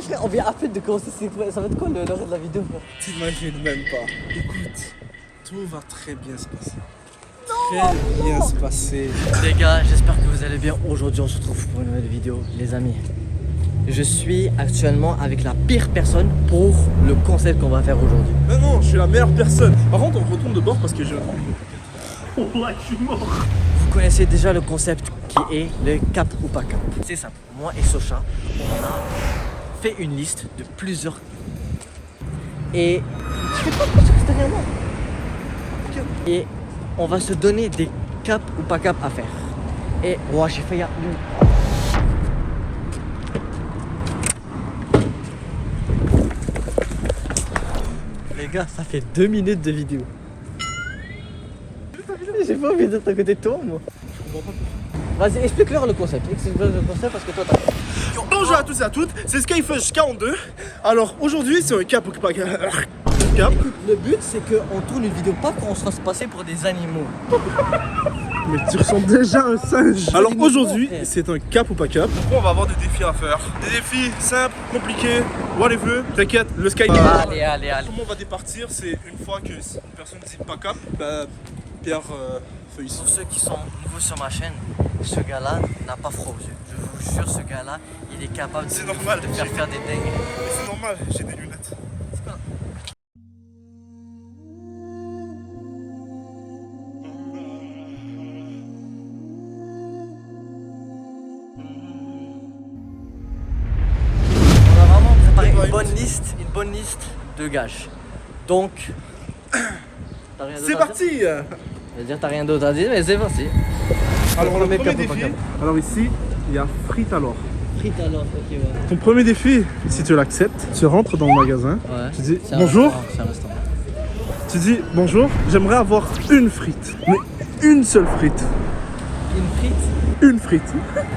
frère, on vient à peine de commencer, ça va être quoi le reste de la vidéo frère? T'imagines même pas. Écoute, tout va très bien se passer. Très bien se passer. Les gars, j'espère que vous allez bien. Aujourd'hui on se retrouve pour une nouvelle vidéo les amis. Je suis actuellement avec la pire personne pour le concept qu'on va faire aujourd'hui. Mais non, je suis la meilleure personne. Par contre, on retourne de bord parce que je... Oh là, je suis mort. Vous connaissez déjà le concept qui est le cap ou pas cap. C'est simple, moi et Socha, on a fait une liste de plusieurs... Et... Je fais pas de choses derrière moi. Et on va se donner des caps ou pas cap à faire. Et... Oh, j'ai failli... Les gars, ça fait 2 minutes de vidéo. J'ai pas envie d'être à côté de toi, moi. Vas-y, explique-leur le concept. Explique-leur le concept parce que toi, t'as... Bonjour à tous et à toutes, c'est Skyfish 42. Alors aujourd'hui, c'est un cap ou pas cap. Écoute, le but, c'est qu'on tourne une vidéo, pas qu'on se fasse passer pour des animaux. Mais tu ressembles déjà à un singe. Alors C'est aujourd'hui, frère. c'est un cap ou pas cap. On va avoir des défis à faire. Des défis simples, compliqués, whatever. T'inquiète, le Sky. Allez. Comment on va départir, c'est une fois que une personne dit pas cap, bah, Pierre feuille. Pour ceux qui sont nouveaux sur ma chaîne, ce gars-là n'a pas froid aux yeux. Je vous jure, ce gars-là, il est capable C'est normal, de faire des dingues. Mais c'est normal, j'ai des lunettes. On a vraiment préparé une bonne liste de gages. Donc, t'as rien d'autre C'est à dire? parti. Je veux dire, t'as rien d'autre à dire, mais c'est parti. Alors le Premier premier cap ou pas défi. cap? Alors ici, il y a frites alors. Frites alors, ok, ouais. Ton premier défi, si tu l'acceptes, tu rentres dans le magasin, Ouais. tu dis C'est un bonjour, restaurant, c'est un restaurant. tu dis bonjour, j'aimerais avoir une frite, mais une seule frite, Une frite? une frite.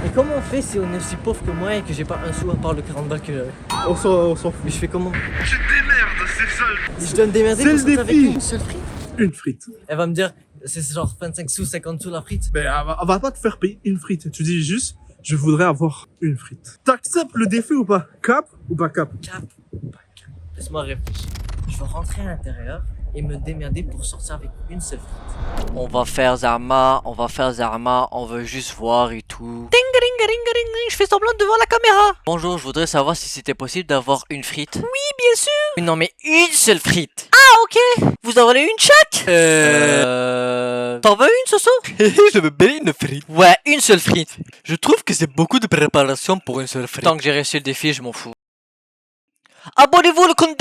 Et comment on fait si on est aussi pauvre que moi et que j'ai pas un sou à part le 40 balles que j'avais? On s'en fout. Mais je fais comment? Tu te démerdes, c'est ça. Je dois me démerder C'est pour le sortir avec défi. une seule frite? Une frite. Elle va me dire, c'est genre 25 sous, 50 sous la frite. Mais elle va pas te faire payer une frite. Tu dis juste, je voudrais avoir une frite. T'acceptes le défi ou pas? Cap ou pas cap? Cap ou pas cap? Laisse-moi réfléchir. Je vais rentrer à l'intérieur et me démerder pour sortir avec une seule frite. On va faire Zarma, on veut juste voir et tout. Ding ring ring ring ring, je fais semblant devant la caméra. Bonjour, je voudrais savoir si c'était possible d'avoir une frite. Oui, bien sûr. Non mais une seule frite. Ah ok. Vous en voulez une chaque? T'en veux une, Soso? Je veux bien une frite. Ouais, une seule frite. Je trouve que c'est beaucoup de préparation pour une seule frite. Tant que j'ai réussi le défi, je m'en fous. Abonnez-vous le compte.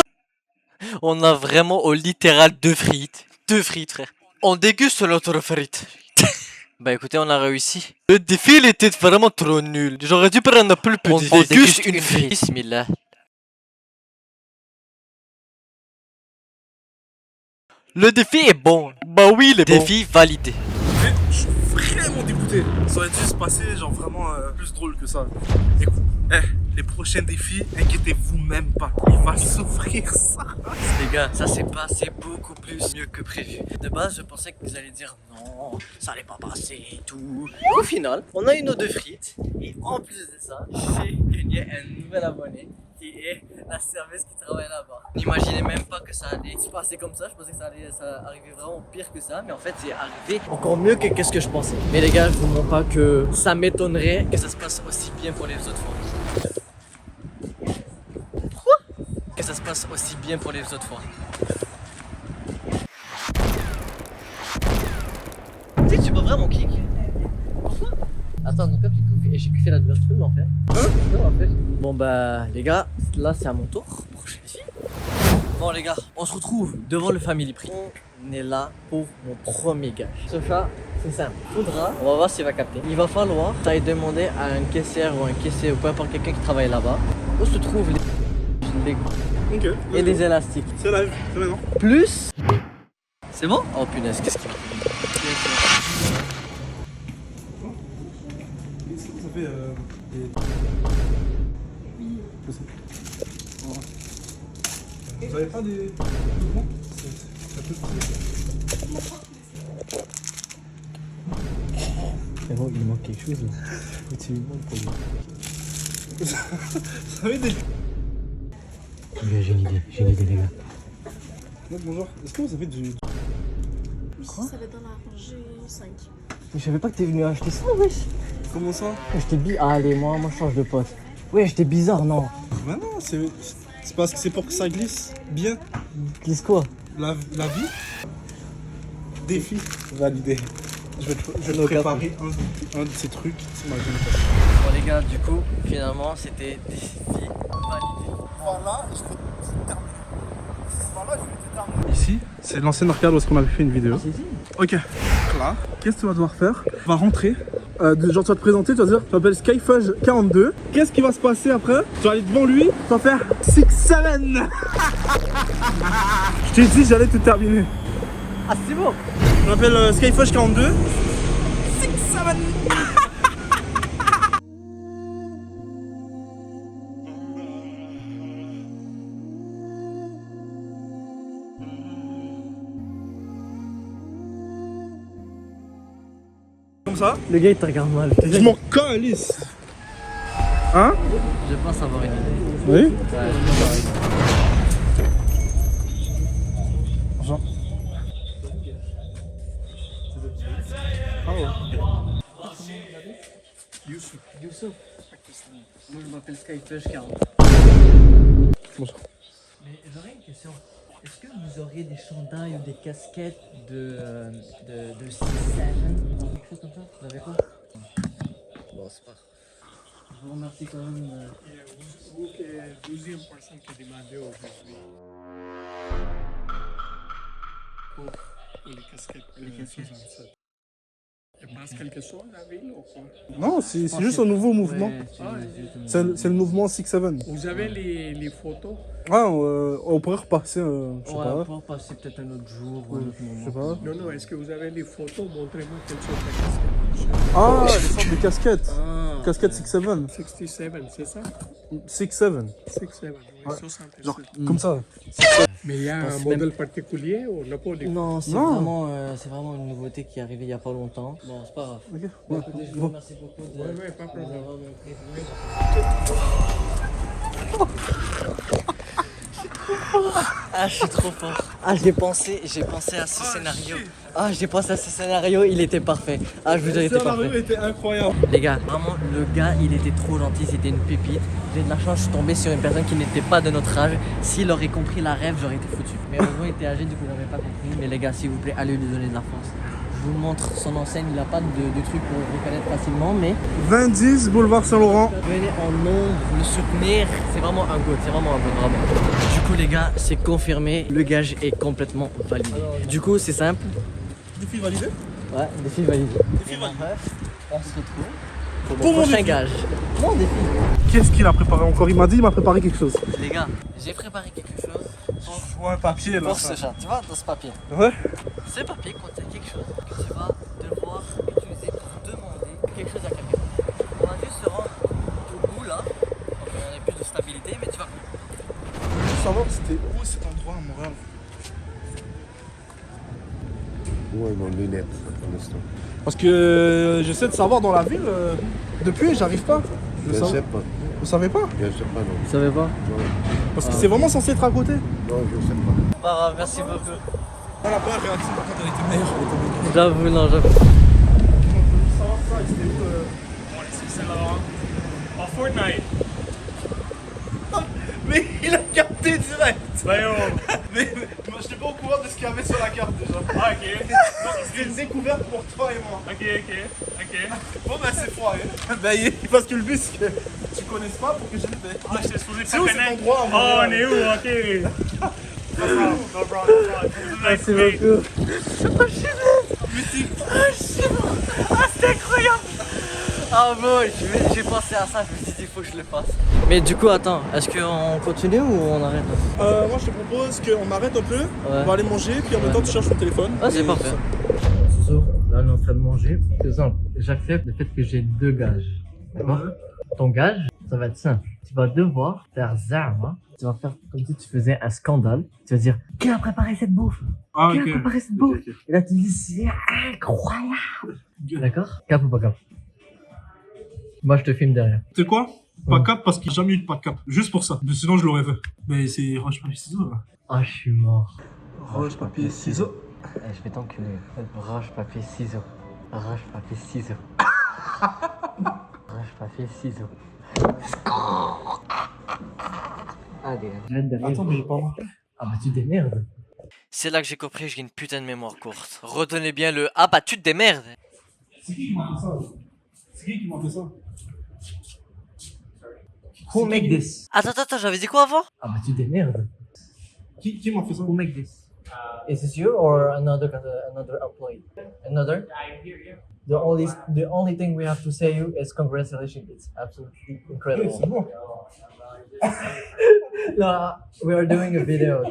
On a vraiment au littéral deux frites. Deux frites, frère. On déguste l'autre frite. Bah écoutez, on a réussi. Le défi, il était vraiment trop nul. J'aurais dû prendre plus On petit. déguste une frite. Bismillah. Le défi est bon. Bah oui, le Défi validé. Mais je suis vraiment dégoûté. Ça aurait dû se passer genre vraiment plus drôle que ça. Écoute, les prochains défis, inquiétez-vous même pas. Il va souffrir ça. Les gars, ça s'est passé beaucoup plus mieux que prévu. De base, je pensais que vous alliez dire non, ça allait pas passer et tout. Et au final, on a eu nos 2 frites. Et en plus de ça, j'ai gagné un nouvel abonné qui est la serveuse qui travaille là-bas. N'imaginez même pas que ça allait se passer comme ça. Je pensais que ça allait arriver vraiment pire que ça. Mais en fait, c'est arrivé encore mieux que qu'est-ce que je pensais. Mais les gars, je vous mens pas que ça m'étonnerait que ça se passe aussi bien pour les autres fois. Que ça se passe aussi bien pour les autres fois. Tu sais, tu peux vraiment kick. Pourquoi? Attends, donc j'ai kiffé la douleur, tu peux m'en faire? Tu peux m'en faire? Bon bah les gars, là c'est à mon tour. Prochain défi. Bon les gars, on se retrouve devant le Family Prix. On est là pour mon premier gage. Ce chat, c'est simple. Faudra, on va voir s'il va capter. Il va falloir t'aille demander à une caissière ou un caissier ou peu importe quelqu'un qui travaille là-bas où se trouvent les Ok. et les élastiques. C'est live, c'est maintenant. Plus. C'est bon? Oh punaise, qu'est-ce qu'il va Ça fait Vous avez pas des mouvements? Mais bon, il manque quelque chose là. Faut que tu lui demandes pour lui. Vous avez des... J'ai une idée les gars. Bonjour, est-ce que vous avez du... Quoi? Ça va être dans la rangée 5. Mais je savais pas que t'es venu acheter ça, wesh. Comment ça? J'étais bizarre. Allez, moi je change de pote. Ouais, j'étais bizarre, non. Bah non, c'est parce que c'est pour que ça glisse bien. Glisse quoi? La vie. Défi validé. Je vais te Nos préparer un de ces trucs. C'est ma vie. Bon les gars, du coup, finalement, c'était défi validé. Voilà, je vais te terminer. Voilà, je vais te terminer. Ici, c'est l'ancienne arcade où est-ce qu'on avait fait une vidéo. Ok, là, qu'est-ce que tu vas devoir faire? Tu vas rentrer, genre tu vas te présenter, tu vas dire, je m'appelle Skyfudge 42. Qu'est-ce qui va se passer après? Tu vas aller devant lui, tu vas faire 6-7. Je t'ai dit, j'allais te terminer. Ah, c'est bon. Je m'appelle Skyfudge 42. 6-7. Comme ça. Le gars, il te regarde mal. Je m'en calisse. Hein? Je pense avoir une idée. Oui. Ouais, je pense avoir une idée. Jean. Youssouf. Moi, je m'appelle Skyfudge 40. Bonjour. Mais j'aurais une question. Est-ce que vous auriez des chandails ou des casquettes de 6-7 quelque chose comme ça? Vous avez quoi? Bon, c'est pas grave. Je vous remercie quand même. Vous qui est 12e personne qui a demandé aujourd'hui. Pour les casquettes de 67. Il passe quelque chose à la ville ou quoi? Non, c'est juste un nouveau mouvement. Ouais, C'est le mouvement 6-7. Vous avez les photos? Ah, on pourrait repasser, je sais on pas. va passer peut-être un autre jour ou un autre moment. Je sais pas. Non, non, est-ce que vous avez les photos? Montrez-moi quelle sorte de casquette. Ah, les sortes de casquettes. Ah, Casquette 6-7. 67, c'est ça? 6-7. 67, oui, Ouais. 67. Genre, comme ça. Mais il y a pense un même- modèle particulier ou n'a pas de... Non, Non. c'est vraiment une nouveauté qui est arrivée il y a pas longtemps. Bon, c'est pas grave. Ok. Bon, écoutez, je vous remercie beaucoup de Ouais, pas de problème. nous avoir montré. Ah, je suis trop fort. Ah, j'ai pensé à ce scénario. Ah, j'ai pensé à ce scénario, il était parfait. Ah, je vous jure, il était parfait. était incroyable. Les gars, vraiment, le gars, il était trop gentil, c'était une pépite. J'ai de la chance, je suis tombé sur une personne qui n'était pas de notre âge. S'il aurait compris la rêve, j'aurais été foutu. Mais heureusement, il était âgé, du coup, il n'avait pas compris. Mais les gars, s'il vous plaît, allez lui donner de la force. Je vous montre son enseigne, il n'a pas de truc pour le reconnaître facilement, mais 20-10, boulevard Saint-Laurent. venez en nombre le soutenir, c'est vraiment un goût, c'est vraiment un goût, vraiment. Du coup, les gars, c'est confirmé, le gage est complètement validé. Du coup, c'est simple. Défi validé. Ouais, défi validé. Défi validé. On se retrouve pour Pour mon mon prochain défi. gage. Mon défi. Qu'est-ce qu'il a préparé encore? Il m'a dit il m'a préparé quelque chose. Les gars, j'ai préparé quelque chose Je vois un papier là. pour ce chat. Tu vois, dans ce papier. Ouais. Ce papier contient quelque chose que tu vas devoir utiliser pour demander quelque chose à quelqu'un. On va juste se rendre au bout là. Donc on n'a plus de stabilité, mais tu vas comprendre. Je veux savoir c'était où cet endroit à Montréal. Ouais, mon lunette pour l'instant. Parce que j'essaie de savoir dans la ville. Depuis, j'arrive pas. Je ne sais pas. Vous savez pas? Je ne sais pas, non. Vous savez pas? Non, Parce que c'est vraiment censé être à côté. non je ne sais pas. Pas grave, merci beaucoup. Ah, la première réaction, par contre, elle était meilleure. Elle était meilleure. J'avoue, non, j'avoue. Je veux savoir ça, et c'était où En Fortnite. Mais il a capté direct. Ben oh. Mais moi, j'étais pas au courant de ce qu'il y avait sur la carte déjà. Ah, ok. C'était une découverte pour toi et moi. Ok. Bon, ben c'est foiré. Ben, parce que le but, c'est que tu connaisses pas pour que je le fasse. Ah, j'étais supposé C'est où cet endroit à Oh, on Montréal? est où? Ok. No problem. Merci beaucoup. Ah, c'est incroyable! Ah bon, j'ai pensé à ça, je me suis dit, il faut que je le fasse. Mais du coup, attends, est-ce qu'on continue ou on arrête? Moi, je te propose qu'on arrête un peu. On va aller manger, puis en même temps, tu cherches ton téléphone. Ah, c'est Et parfait. ça. Là, on est en train de manger. C'est simple. J'accepte le fait que j'ai 2 gages. D'accord? Ton gage, ça va être simple. Tu vas devoir faire Zama. Tu vas faire comme si tu faisais un scandale. Tu vas dire, qui a préparé cette bouffe? Ah, Qui a préparé cette bouffe? Et là, tu dis, c'est incroyable. D'accord? Cap ou pas cap? Moi, je te filme derrière. Tu sais quoi? Pas cap parce qu'il n'y a jamais eu de pas de cap. Juste pour ça. Mais sinon, je l'aurais fait. Mais c'est roche, papier, ciseaux là. Ah, je suis mort. Roche, papier, ciseaux. Je vais t'enculer. Roche, papier, ciseaux. Roche, papier, ciseaux. Roche, papier, ciseaux. Allez, je viens de derrière. Attends, mais j'ai pas remarqué. Ah bah tu démerdes. C'est là que j'ai compris que j'ai une putain de mémoire courte. Retenez bien le ah bah tu te démerdes. C'est qui m'a fait ça? C'est qui m'a fait ça? Who make this? Attends, j'avais dit quoi avant? Ah bah tu démerdes. Qui m'a fait ça? Who make this? Is this you or another employee? Another? The only thing we have to say you is congratulations. It's absolutely incredible. C'est bon. No, we are doing a video.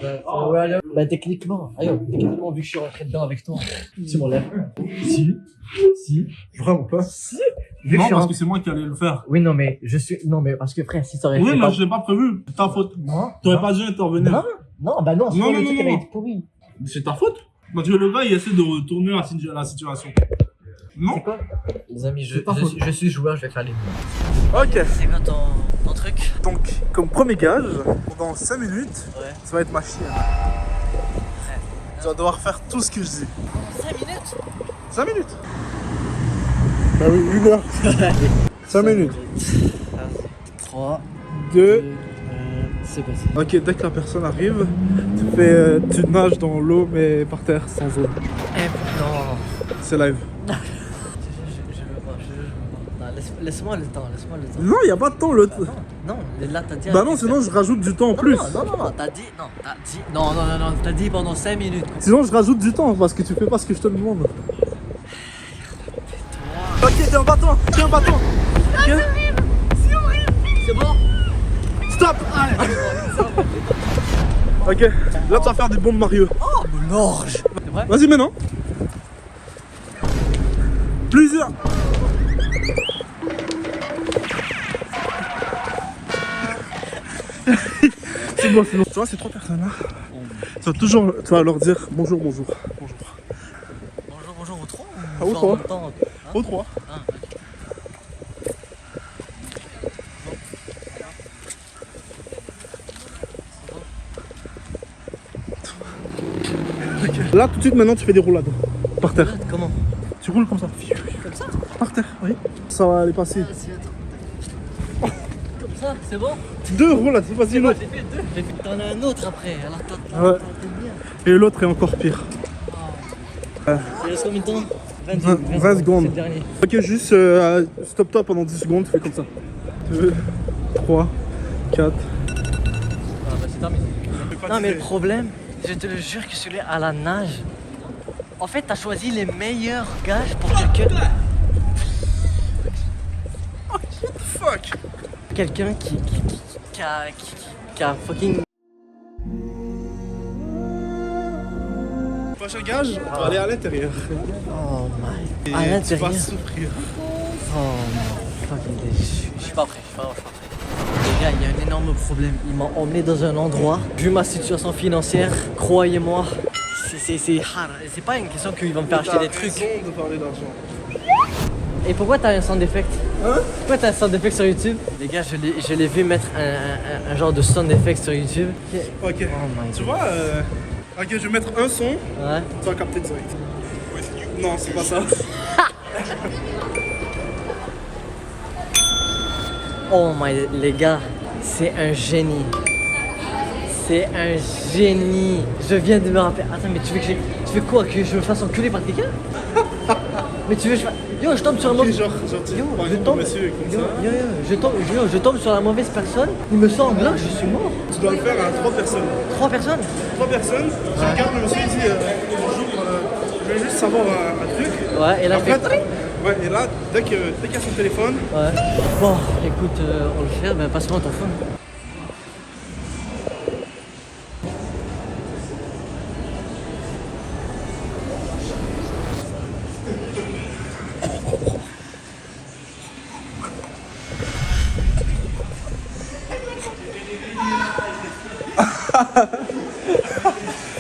Bah techniquement, techniquement vu que je suis rentré dedans avec toi, tu m'enlèves. Si. Vraiment pas. Si. Non, parce que c'est moi qui allais le faire. Oui, non mais parce que frère, si ça aurait Oui, été mais pas... je l'ai pas prévu. C'est ta faute. Non. T'aurais pas dû intervenir. Non, c'est Non, le non, truc non, avait non. été pourri. C'est ta faute. Parce que le gars, il essaie de retourner la situation. Non? C'est quoi? Les amis, C'est ta faute. je suis joueur, je vais faire les mots. Ok. C'est quoi ton truc? Donc, comme premier gage, pendant 5 minutes, Ouais. ça va être ma chienne. Tu vas devoir faire tout ce que je dis. 5 minutes? 5 minutes? Bah oui, 1 heure. 5 minutes. 3, 2. c'est passé. Ok, dès que la personne arrive, tu nages dans l'eau, mais par terre, sans eau. Non. C'est live. Je veux pas. Non, laisse-moi le temps. Non, il n'y a pas de temps, le. Non, là t'as dit... Bah non, sinon je rajoute du temps en plus. Non, t'as dit... Non, t'as dit pendant 5 minutes. Sinon je rajoute du temps parce que tu fais pas ce que je te demande. Ok, tiens un bâton. Ok. C'est bon? Stop. Ok, là tu vas faire des bombes Mario. Oh, mon orge. C'est vrai? Vas-y maintenant. Plusieurs. C'est bon. Tu vois ces 3 personnes là, tu vas leur dire bonjour. Bonjour aux 3 Ah, aux 3. Aux 3. Là tout de suite maintenant tu fais des roulades par terre. Comment? Tu roules comme ça. Comme ça? Par terre, oui. Ça va aller passer. Comme ça, c'est bon? 2 roulades, c'est facile. J'ai fait 2. T'en as un autre après. Alors Ouais. Et l'autre est encore pire. Il reste combien de temps? 20 secondes. C'est le dernier. Ok, juste stop-toi pendant 10 secondes, fais comme ça. 2, 3, 4. Ah bah c'est terminé. Non mais le problème, je te le jure que celui à la nage, en fait t'as choisi les meilleurs gages pour quelqu'un. What the fuck? Quelqu'un qui a fucking... Prochain gage, on va aller à l'intérieur. Oh my... Et À tu l'intérieur. vas souffrir. Oh my fucking day. Je suis pas prêt, Les gars, il y a un énorme problème. Ils m'ont emmené dans un endroit. Vu ma situation financière, croyez-moi, c'est hard. C'est pas une question qu'ils vont me faire acheter des trucs. T'as raison de parler d'argent. Et pourquoi t'as un sound effect? Hein? Pourquoi t'as un sound effect sur YouTube? Les gars, je l'ai vu mettre un genre de sound effect sur YouTube. Ok. Oh my Tu God. vois, ok, je vais mettre un son, Ouais. tu vas capter direct. Non, c'est pas ça. Oh my... Les gars, c'est un génie. C'est un génie. Je viens de me rappeler. Attends, mais tu veux quoi? Que je me fasse enculer par quelqu'un? Mais tu veux que je fasse... Yo, je tombe sur un mauvais... Genre, Yo, par je exemple, tombe... monsieur, comme Yo, ça. je tombe sur la mauvaise personne. Il me sanglote, je suis mort. Tu dois le faire à 3 personnes. 3 personnes? 3 personnes, tu regardes le monsieur et dit bonjour, je veux juste savoir un truc. Ouais, et là, Après, je fais... ouais, et là, dès qu'il y a son téléphone, Ouais. Bon, écoute, on le fait, ben passe-moi ton phone.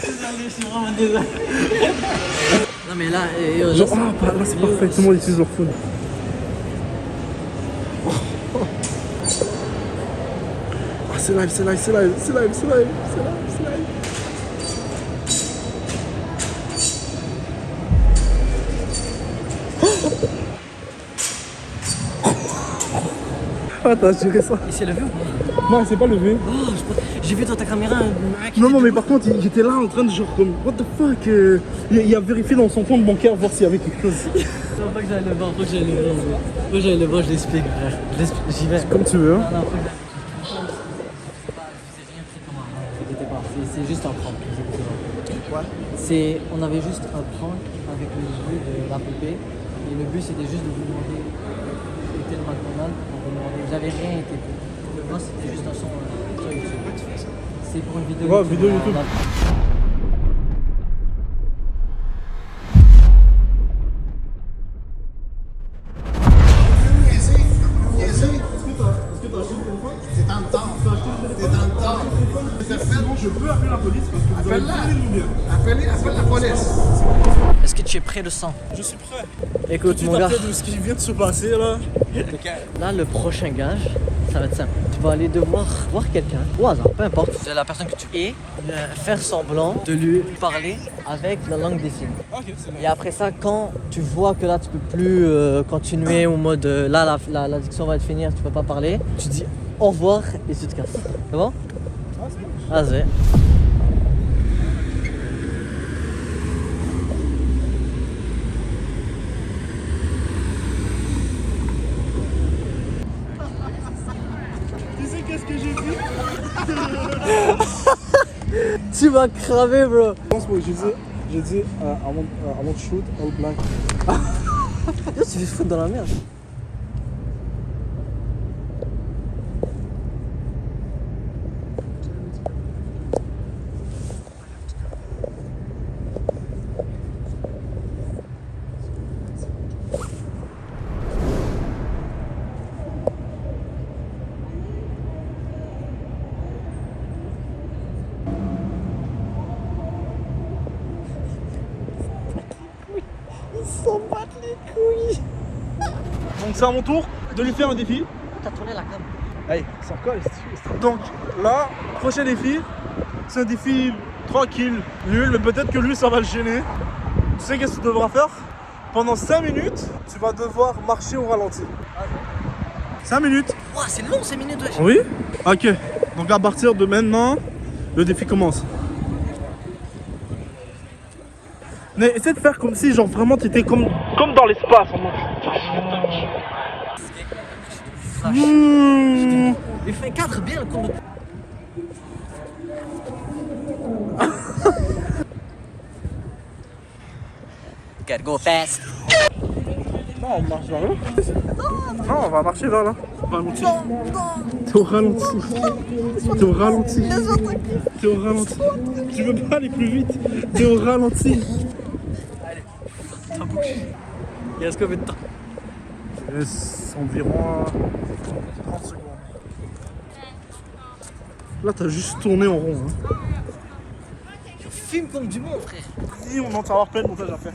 Désolé, je suis vraiment désolé. Non mais là, genre, ah, là c'est parfait, tout le monde utilise leur phone. c'est live, c'est live, c'est live, c'est live, c'est live, c'est live, c'est live. Ah, t'as assuré ça? Il s'est levé ou pas? Non, il s'est pas levé. Oh, j'ai vu dans ta caméra un mec. Non, non, mais par contre, il était là en train de genre comme, what the fuck, il a vérifié dans son compte bancaire voir s'il y avait quelque chose. Non, pas que j'allais le voir, faut que j'aille le voir. Faut que j'aille le voir, je l'explique, frère. J'y vais. Comme tu veux. Hein. Non, non, faut que j'aille. T'inquiète pas, c'est juste un prank. Ouais. On avait juste un prank avec le jeu de la poupée. Et le but c'était juste de vous demander était le McDonald's pour vous demander. Vous avez rien été pris. Moi c'était juste un son sur YouTube. C'est pour une vidéo Ouais, YouTube. vidéo YouTube. C'est dans le temps. C'est dans le temps. Je peux appeler la police parce que vous avez Appelle-la. nous dire. Appelle la police. Est-ce que tu es prêt de sang? Je suis prêt. Écoute Tout mon gars, après de ce qui vient de se passer là. là le prochain gage, ça va être simple. Tu vas aller devoir voir quelqu'un, au hasard, peu importe, c'est la personne que tu veux, et faire semblant de lui parler avec la langue des signes. Ok, c'est bon. Et après ça, quand tu vois que là tu peux plus continuer au mode là la diction va être finie, tu peux pas parler, tu dis au revoir et tu te casses. C'est bon? Ah, c'est bon. Vas-y. Tu sais qu'est-ce que j'ai dit? Tu vas craver, bro. Je pense que j'ai dit I want shoot all black. Yo, tu fais foutre dans la merde. Donc c'est à mon tour de lui faire un défi. T'as tourné la cam. Allez, ça colle. Donc là, prochain défi, c'est un défi tranquille, nul, mais peut-être que lui ça va le gêner. Tu sais qu'est-ce que tu devras faire? Pendant 5 minutes, tu vas devoir marcher au ralenti. 5 minutes. Ouah, c'est long ces minutes, wesh. Oui? Ok. Donc à partir de maintenant, le défi commence. Mais essaie de faire comme si genre vraiment tu étais comme dans l'espace en mode. Il fait cadre bien le compte. Gotta go fast. Non, on marche vers là. Non, on va marcher vers là. Ralenti. T'es au ralenti. T'es au ralenti. T'es au ralenti. Tu veux pas aller plus vite. T'es au ralenti. Ta bouche. Il reste combien de temps? Il reste environ 30 secondes. Là, t'as juste tourné en rond. Hein. Filme comme du monde, frère. Et on entend avoir plein de montage à faire.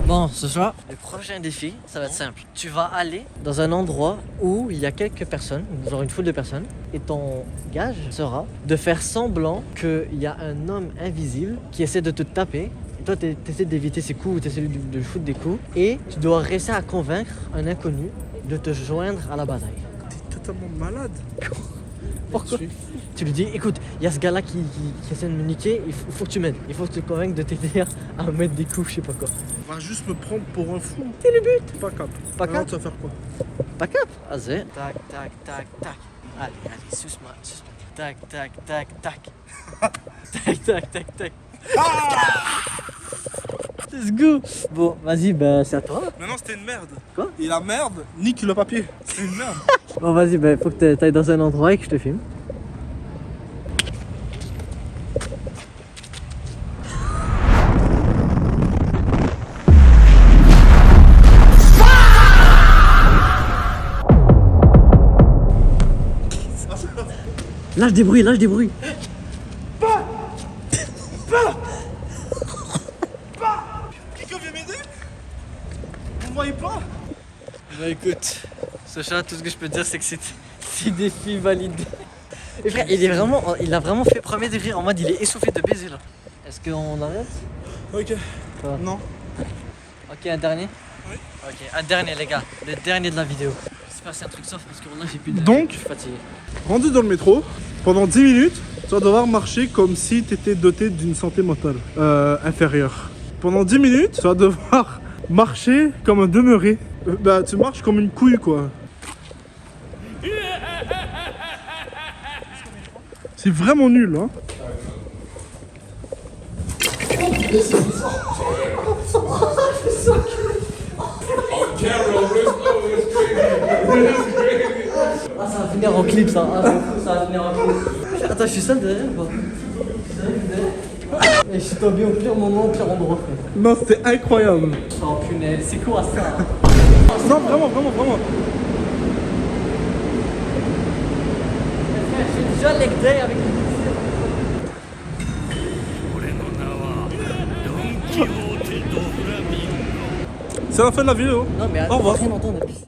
Bon, ce soir, le prochain défi, ça va être simple. Tu vas aller dans un endroit où il y a quelques personnes, genre une foule de personnes, et ton gage sera de faire semblant qu'il y a un homme invisible qui essaie de te taper. Et toi, tu essaies d'éviter ses coups ou tu essaies de lui foutre des coups. Et tu dois réussir à convaincre un inconnu de te joindre à la bataille. T'es totalement malade. Pourquoi? Tu lui dis, écoute, il y a ce gars-là qui essaie de me niquer, il faut que tu m'aides. Il faut que tu te convainques de t'aider à mettre des coups, je sais pas quoi. On va juste me prendre pour un fou. C'est le but. Pas cap. Pas Alors, cap. tu vas faire quoi? Pas cap. Vas-y. Tac, tac, tac, tac. Allez, suce-moi, suce-moi. Tac, tac, tac, tac. Tac, tac, tac, tac. Let's go. Bon, vas-y, bah c'est à toi. Maintenant, c'était une merde. Quoi? Et la merde nique le papier. C'est une merde. Bon, vas-y, bah faut que t'ailles dans un endroit et que je te filme. Lâche des bruits, lâche des bruits. Quelqu'un vient m'aider? Vous me voyez pas? Bah écoute, Sacha, tout ce que je peux te dire c'est que c'est défi validé. Et frère, il a vraiment fait premier degré en mode il est essoufflé de baiser là. Est-ce qu'on arrête? Ok. Quoi? Non. Ok, un dernier? Oui. Ok, un dernier les gars, le dernier de la vidéo. J'espère que c'est un truc soft parce que là j'ai plus de... Donc, je suis fatigué. rendu dans le métro, pendant 10 minutes, tu vas devoir marcher comme si tu étais doté d'une santé mentale inférieure. Pendant 10 minutes, tu vas devoir marcher comme un demeuré. Bah, tu marches comme une couille, quoi. C'est vraiment nul, hein. Ah, ça va finir en clip ça. Ah, ça va finir en clip. Attends, je suis seul derrière quoi. Et je suis tombé au pire moment, au pire endroit frère. Non, c'était incroyable. Oh punaise, c'est quoi ça? Non, vraiment, vraiment, vraiment. Je fais déjà leg day avec le C'est la fin de la vidéo. Non mais Au revoir. rien entendre.